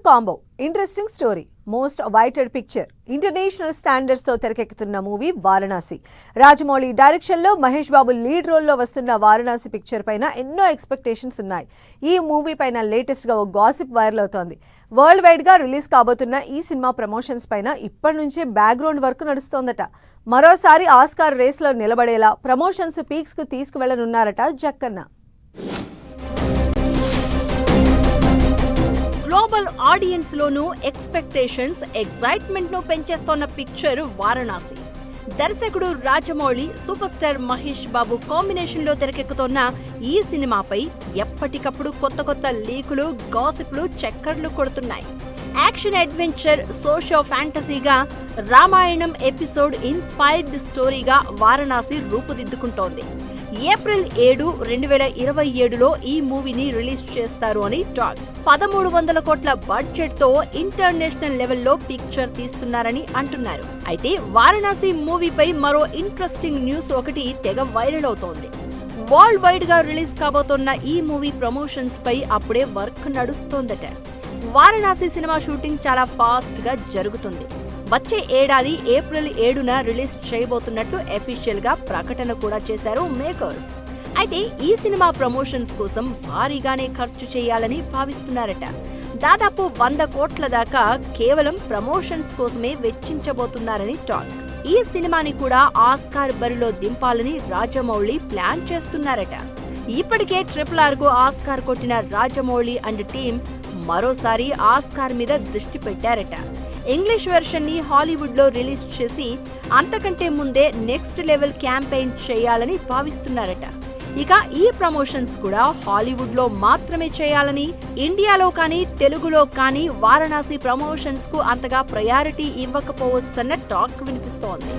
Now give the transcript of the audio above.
Combo interesting story most awaited picture international standards తో తెరకెక్కుతున్న movie Varanasi. Rajamouli direction లో Mahesh Babu lead role లో వస్తున్న వారణాసి పిక్చర్ పైన ఎన్నో ఎక్స్పెక్టేషన్స్ ఉన్నాయి. ఈ మూవీ పైన లేటెస్ట్ గా ఓ గాసిప్ వైరల్ అవుతోంది. వరల్డ్ వైడ్ గా రిలీజ్ కాబోతున్న ఈ సినిమా ప్రమోషన్స్ పైన ఇప్పటి నుంచే బ్యాక్గ్రౌండ్ వర్క్ నడుస్తోందట. మరోసారి ఆస్కార్ రేస్ లో నిలబడేలా ప్రమోషన్స్ పీక్స్ కు తీసుకువెళ్లనున్నారట జక్కన్న. గ్లోబల్ ఆడియన్స్ లోనూ ఎక్స్పెక్టేషన్స్, ఎక్సైట్మెంట్ ను పెంచేస్తోన్న పిక్చర్ వారణాసి. దర్శకుడు Rajamouli, super star Mahesh Babu combination లో తెరకెక్కుతోన్న ఈ సినిమాపై ఎప్పటికప్పుడు కొత్త లీకులు, గాసిప్లు చక్కర్లు కొడుతున్నాయి. యాక్షన్ అడ్వెంచర్, సోషో ఫ్యాంటసీగా రామాయణం ఎపిసోడ్ ఇన్స్పైర్డ్ స్టోరీగా వారణాసి రూపుదిద్దుకుంటోంది. ఏప్రిల్ 7, 2027లో ఈ మూవీని రిలీజ్ చేస్తారు అని టాక్. 1300 కోట్ల బడ్జెట్ తో ఇంటర్నేషనల్ లెవెల్లో పిక్చర్ తీస్తున్నారని అంటున్నారు. అయితే వారణాసి మూవీపై మరో ఇంట్రెస్టింగ్ న్యూస్ ఒకటి తెగ వైరల్ అవుతోంది. వరల్డ్ వైడ్ గా రిలీజ్ కాబోతున్న ఈ మూవీ ప్రమోషన్స్ పై అప్పుడే వర్క్ నడుస్తోందట. వారణాసి సినిమా షూటింగ్ చాలా ఫాస్ట్ గా జరుగుతుంది. వచ్చే ఏడాది ఏప్రిల్ 7న రిలీజ్ చేయబోతున్నట్లు అఫీషియల్ గా ప్రకటన కూడా చేశారు మేకర్స్. అయితే ఈ సినిమా ప్రమోషన్స్ కోసం భారీగానే ఖర్చు చేయాలని భావిస్తున్నారట. దాదాపు 100 కోట్ల దాకా కేవలం ప్రమోషన్స్ కోసమే వెచ్చించబోతున్నారని టాక్. ఈ సినిమాని కూడా ఆస్కార్ బరిలో దింపాలని రాజమౌళి ప్లాన్ చేస్తున్నారట. ఇప్పటికే RRR కు ఆస్కార్ కొట్టిన రాజమౌళి అండ్ టీమ్ మరోసారి ఆస్కార్ మీద దృష్టి పెట్టారట. ఇంగ్లీష్ వెర్షన్ ని హాలీవుడ్ లో రిలీజ్ చేసి అంతకంటే ముందే నెక్స్ట్ లెవెల్ క్యాంపెయిన్ చేయాలని భావిస్తున్నారట. ఇక ఈ ప్రమోషన్స్ కూడా హాలీవుడ్ లో మాత్రమే చేయాలని, ఇండియాలో కానీ తెలుగులో కానీ వారణాసి ప్రమోషన్స్ కు అంతగా ప్రయారిటీ ఇవ్వకపోవచ్చన్న టాక్ వినిపిస్తోంది.